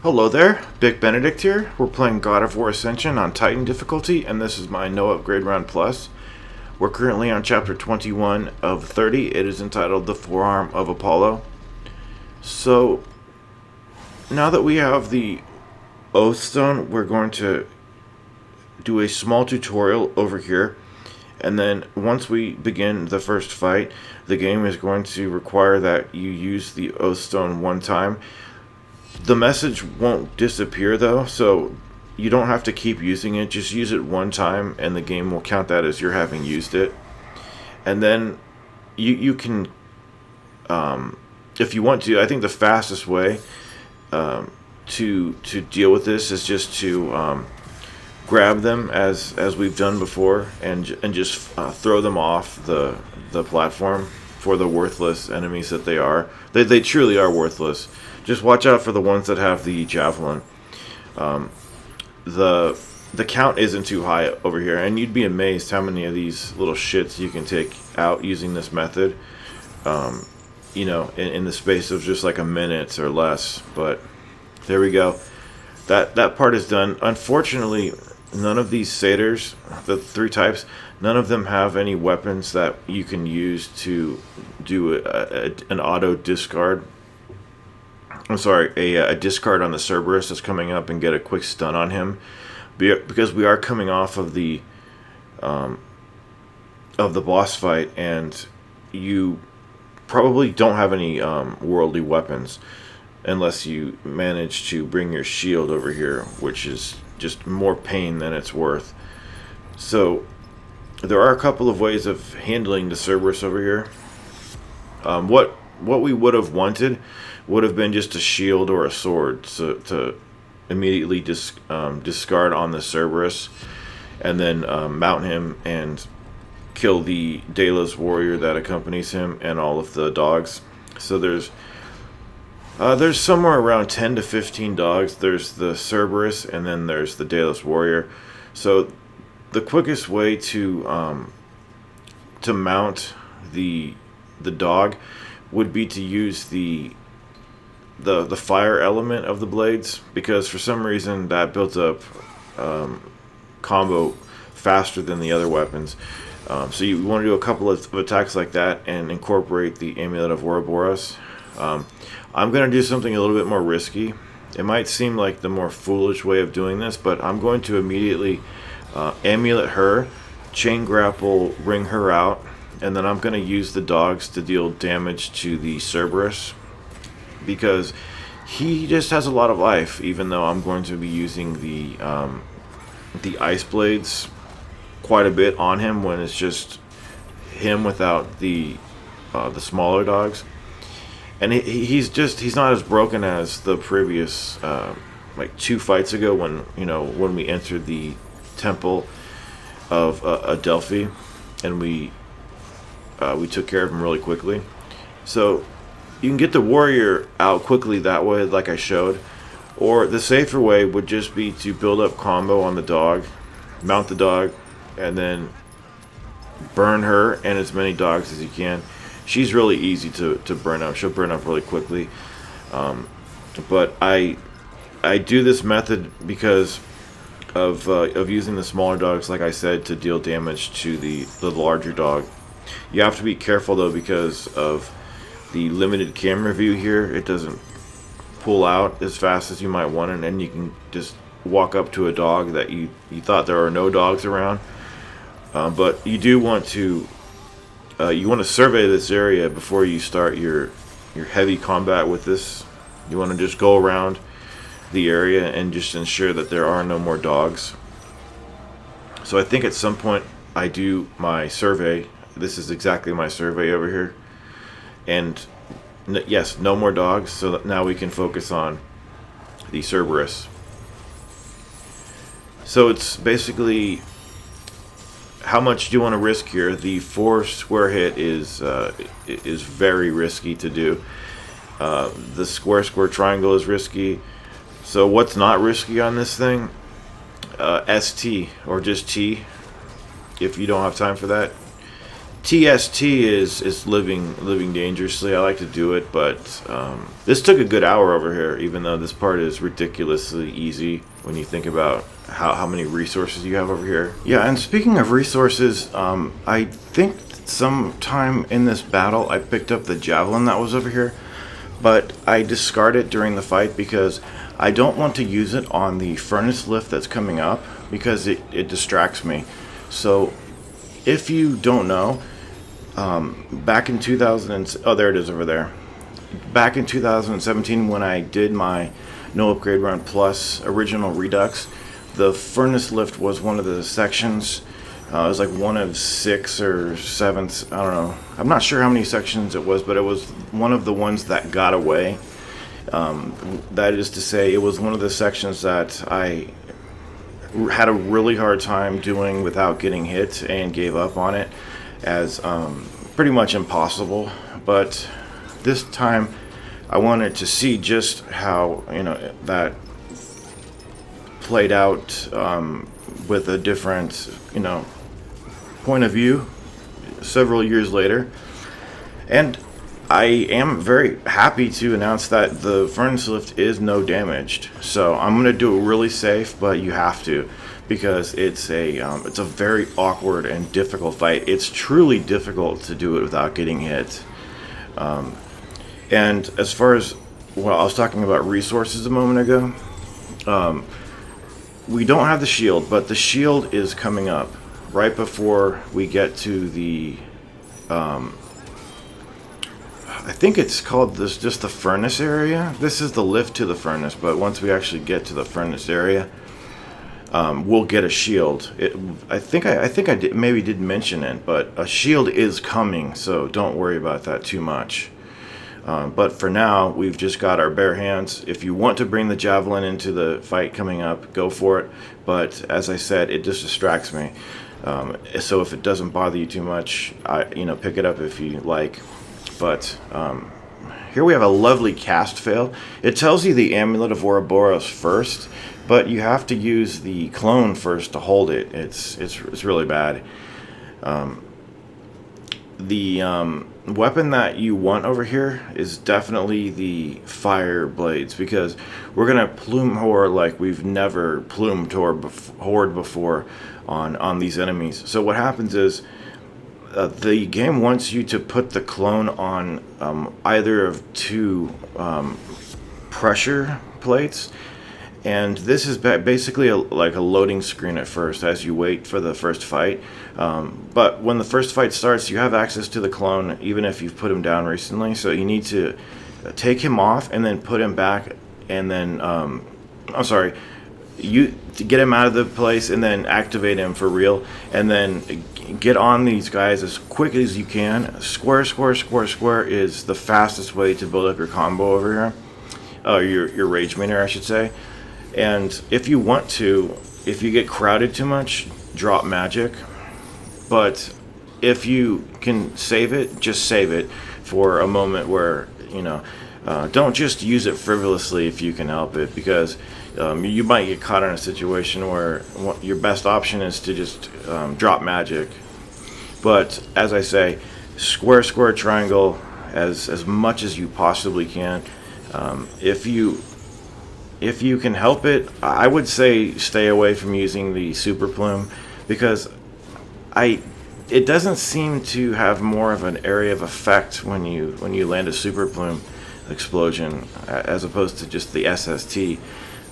Hello there, Big Benedict here. We're playing God of War Ascension on Titan difficulty, and this is my no upgrade round plus. We're currently on chapter 21 of 30. It is entitled The Forearm of Apollo. So, now that we have the Oath Stone, we're going to do a small tutorial over here. And then once we begin the first fight, the game is going to require that you use the Oath Stone one time. The message won't disappear though, so you don't have to keep using it. Just use it one time and the game will count that as you're having used it. And then you can, if you want to, I think the fastest way to deal with this is just to grab them as we've done before and just throw them off the platform for the worthless enemies that they are. They truly are worthless. Just watch out for the ones that have the javelin. The count isn't too high over here, and you'd be amazed how many of these little shits you can take out using this method. In the space of just like a minute or less. But there we go. That part is done. Unfortunately, none of these satyrs, the three types, none of them have any weapons that you can use to do an auto discard. I'm sorry, a discard on the Cerberus that's coming up and get a quick stun on him, because we are coming off of the boss fight, and you probably don't have any worldly weapons unless you manage to bring your shield over here, which is just more pain than it's worth. So there are a couple of ways of handling the Cerberus over here. What we would have wanted would have been just a shield or a sword to immediately discard on the Cerberus, and then mount him and kill the Daedalus warrior that accompanies him and all of the dogs. So there's somewhere around 10 to 15 dogs. There's the Cerberus, and then there's the Daedalus warrior. So the quickest way to mount the dog would be to use the fire element of the blades, because for some reason that built up combo faster than the other weapons. So you want to do a couple of attacks like that and incorporate the Amulet of Ouroboros. I'm going to do something a little bit more risky. It might seem like the more foolish way of doing this, but I'm going to immediately amulet her, chain grapple, ring her out, and then I'm going to use the dogs to deal damage to the Cerberus, because he just has a lot of life, even though I'm going to be using the ice blades quite a bit on him when it's just him without the smaller dogs. And he's not as broken as the previous like 2 fights ago when we entered the temple of Adelphi, and we took care of him really quickly. So you can get the warrior out quickly that way, like I showed, or the safer way would just be to build up combo on the dog, mount the dog, and then burn her and as many dogs as you can. She's really easy to burn up. She'll burn up really quickly. But I do this method because of using the smaller dogs, like I said, to deal damage to the larger dog. You have to be careful though, because of the limited camera view here. It doesn't pull out as fast as you might want, and then you can just walk up to a dog that you thought there are no dogs around. But you do want to survey this area before you start your heavy combat with this. You want to just go around the area and just ensure that there are no more dogs. So I think at some point I do my survey. This is exactly my survey over here. And yes, no more dogs, so that now we can focus on the Cerberus. So it's basically, how much do you want to risk here? The 4 square hit is very risky to do. The square triangle is risky. So what's not risky on this thing? ST, or just T, if you don't have time for that. TST is living dangerously. I like to do it, but this took a good hour over here, even though this part is ridiculously easy when you think about how many resources you have over here. Yeah, and speaking of resources, I think sometime in this battle I picked up the javelin that was over here, but I discard it during the fight because I don't want to use it on the furnace lift that's coming up because it distracts me. So if you don't know, back in 2000, oh, there it is over there. Back in 2017, when I did my No Upgrade Run Plus original Redux, the furnace lift was one of the sections. It was like one of 6 or 7. I don't know. I'm not sure how many sections it was, but it was one of the ones that got away. That is to say, it was one of the sections that I had a really hard time doing without getting hit and gave up on it as pretty much impossible. But this time I wanted to see just how that played out with a different point of view several years later. And I am very happy to announce that the furnace lift is no damaged. So I'm going to do it really safe, but you have to, because it's a very awkward and difficult fight. It's truly difficult to do it without getting hit. And as far as, well, I was talking about resources a moment ago. We don't have the shield, but the shield is coming up right before we get to the I think it's called just the furnace area. This is the lift to the furnace, but once we actually get to the furnace area, we'll get a shield. I think I maybe did mention it, but a shield is coming, so don't worry about that too much. But for now, we've just got our bare hands. If you want to bring the javelin into the fight coming up, go for it. But as I said, it just distracts me. So if it doesn't bother you too much, pick it up if you like. But here we have a lovely cast fail. It tells you the Amulet of Ouroboros first, but you have to use the clone first to hold it. It's really bad. The weapon that you want over here is definitely the fire blades, because we're gonna plume horde like we've never plumed horde before on these enemies. So what happens is the game wants you to put the clone on either of 2 pressure plates, and this is basically like a loading screen at first as you wait for the first fight. But when the first fight starts, you have access to the clone even if you've put him down recently. So you need to take him off and then put him back, and then to get him out of the place and then activate him for real, and then get on these guys as quick as you can. Square is the fastest way to build up your combo over here, your rage meter, I should say. And if you want to, if you get crowded too much, drop magic. But if you can save it, just save it for a moment where don't just use it frivolously if you can help it, because you might get caught in a situation where your best option is to just drop magic. But as I say, square, triangle as much as you possibly can. If you can help it, I would say stay away from using the super plume, because it doesn't seem to have more of an area of effect when you land a super plume explosion as opposed to just the SST.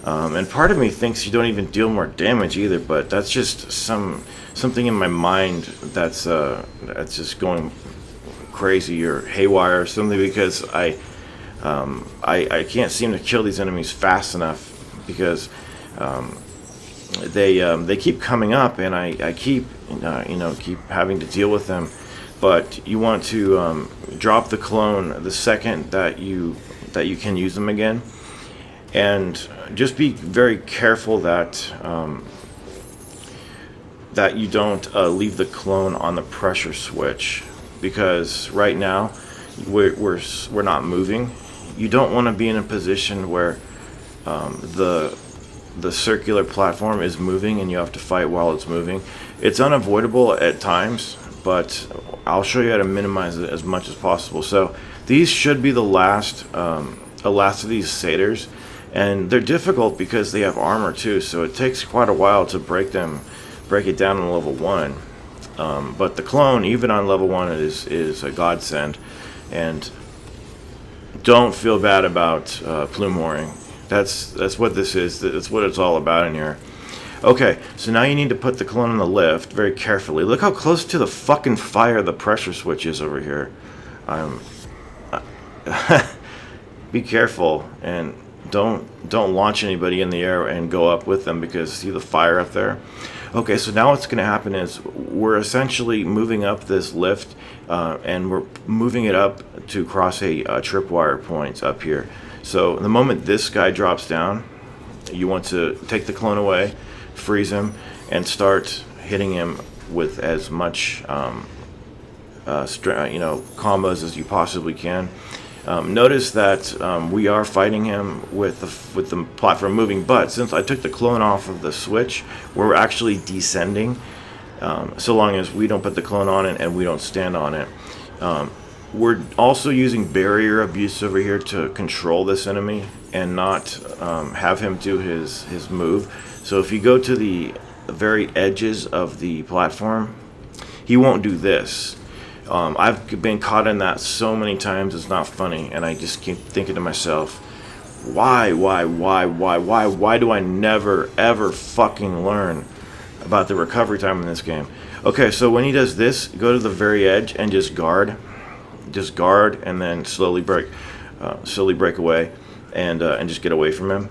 And part of me thinks you don't even deal more damage either, but that's just something in my mind that's just going crazy or haywire or something, because I can't seem to kill these enemies fast enough, because they keep coming up, and I keep keep having to deal with them. But you want to drop the clone the second that you can use them again, and just be very careful that you don't leave the clone on the pressure switch, because right now we're not moving. You don't want to be in a position where the circular platform is moving and you have to fight while it's moving. It's unavoidable at times, but I'll show you how to minimize it as much as possible. So these should be the last of these satyrs, and they're difficult because they have armor too, so it takes quite a while to break it down on level 1. But the clone, even on level 1, is a godsend. And don't feel bad about plume whoring. That's what this is. That's what it's all about in here. Okay, so now you need to put the clone on the lift very carefully. Look how close to the fucking fire the pressure switch is over here. Be careful and don't launch anybody in the air and go up with them, because see the fire up there? Okay, so now what's going to happen is we're essentially moving up this lift, and we're moving it up to cross a tripwire point up here. So the moment this guy drops down, you want to take the clone away, freeze him, and start hitting him with as much combos as you possibly can. Notice that we are fighting him with the platform moving, but since I took the clone off of the switch, we're actually descending, so long as we don't put the clone on it and we don't stand on it. We're also using barrier abuse over here to control this enemy and not have him do his move. So if you go to the very edges of the platform, he won't do this. I've been caught in that so many times, it's not funny, and I just keep thinking to myself, why do I never ever fucking learn about the recovery time in this game? Okay, so when he does this, go to the very edge and just guard, and then slowly break away, and just get away from him.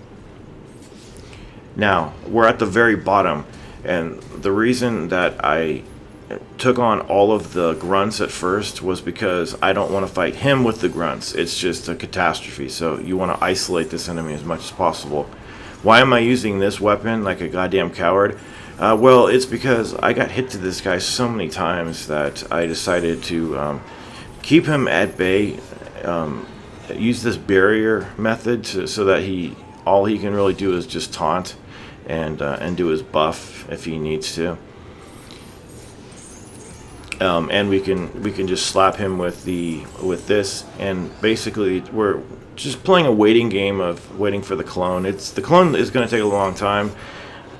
Now we're at the very bottom, and the reason that I took on all of the grunts at first was because I don't want to fight him with the grunts. It's just a catastrophe. So you want to isolate this enemy as much as possible. Why am I using this weapon like a goddamn coward? Well, it's because I got hit to this guy so many times that I decided to keep him at bay, use this barrier method so that all he can really do is just taunt and do his buff if he needs to. And we can just slap him with this, and basically we're just playing a waiting game of waiting for the clone. The clone is going to take a long time,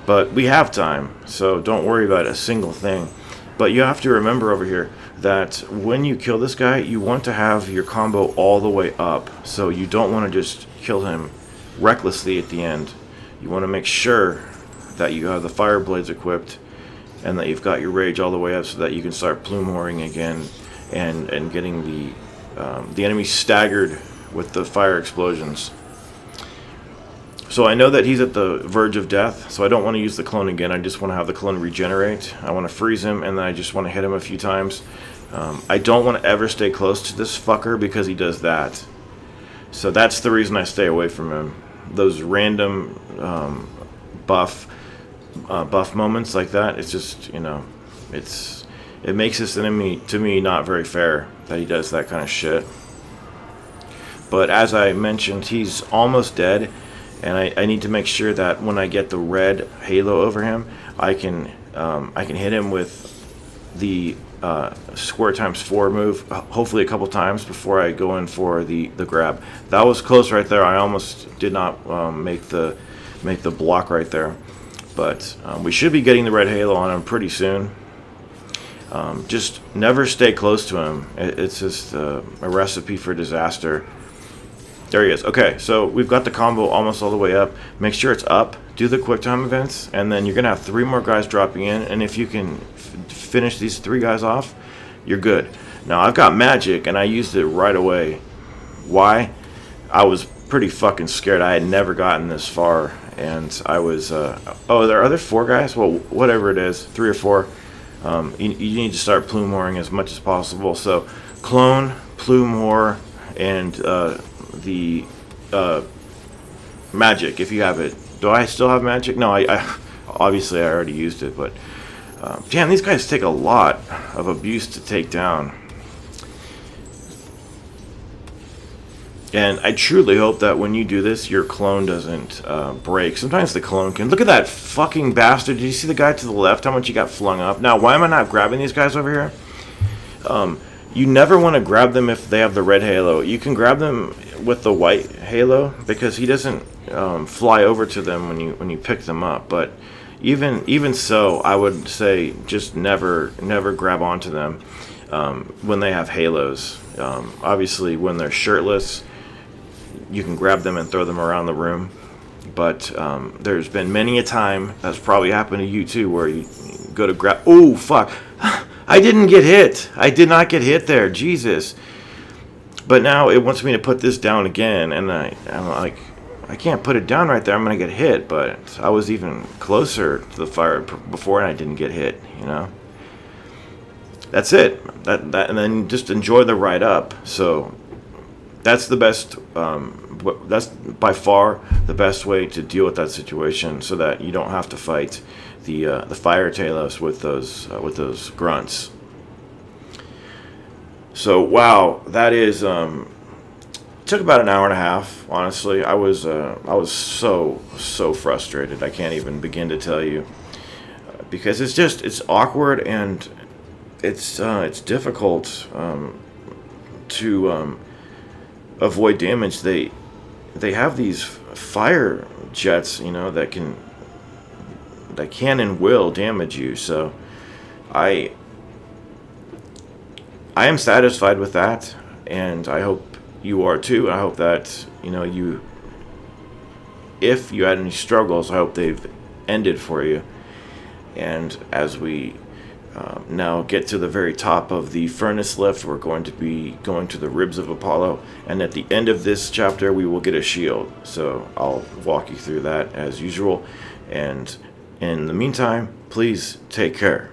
but we have time, so don't worry about a single thing. But you have to remember over here that when you kill this guy, you want to have your combo all the way up, so you don't want to just kill him recklessly at the end. You want to make sure that you have the fire blades equipped, and that you've got your rage all the way up so that you can start plume whoring again and getting the enemy staggered with the fire explosions. So I know that he's at the verge of death, so I don't want to use the clone again. I just want to have the clone regenerate. I want to freeze him, and then I just want to hit him a few times. I don't want to ever stay close to this fucker because he does that. So that's the reason I stay away from him. Those random buff moments like that, it's just, it makes this enemy, to me, not very fair that he does that kind of shit. But as I mentioned, he's almost dead, and I need to make sure that when I get the red halo over him, I can hit him with the square times 4 move, hopefully a couple times before I go in for the grab. That was close right there. I almost did not make the block right there. But we should be getting the red halo on him pretty soon. Just never stay close to him. It's just a recipe for disaster. There he is. Okay, so we've got the combo almost all the way up. Make sure it's up. Do the quick time events, and then you're going to have 3 more guys dropping in. And if you can finish these 3 guys off, you're good. Now, I've got magic, and I used it right away. Why? I was pretty fucking scared. I had never gotten this far. And I was, are there 4 guys? Well, whatever it is, 3 or 4. You need to start plume whoring as much as possible. So, clone, plume whore, and the magic, if you have it. Do I still have magic? No, I obviously I already used it. But, damn, these guys take a lot of abuse to take down. And I truly hope that when you do this, your clone doesn't break. Sometimes the clone can. Look at that fucking bastard. Did you see the guy to the left? How much he got flung up? Now, why am I not grabbing these guys over here? You never want to grab them if they have the red halo. You can grab them with the white halo because he doesn't fly over to them when you pick them up. But even so, I would say just never grab onto them when they have halos. Obviously, when they're shirtless, you can grab them and throw them around the room. But there's been many a time, that's probably happened to you too, where you go to grab. Oh fuck! I didn't get hit. I did not get hit there. Jesus. But now it wants me to put this down again, and I'm like, I can't put it down right there. I'm gonna get hit. But I was even closer to the fire before, and I didn't get hit. You know. That's it. And then just enjoy the ride up. So that's the best. That's by far the best way to deal with that situation, so that you don't have to fight the fire talos with those grunts. So wow, that is took about an hour and a half. Honestly, I was so frustrated. I can't even begin to tell you, because it's awkward and it's difficult to avoid damage. They have these fire jets, that can and will damage you. So I am satisfied with that, and I hope you are too. I hope that if you had any struggles, I hope they've ended for you. And as we now get to the very top of the furnace lift, we're going to be going to the ribs of Apollo, and at the end of this chapter we will get a shield. So I'll walk you through that as usual, and in the meantime, please take care.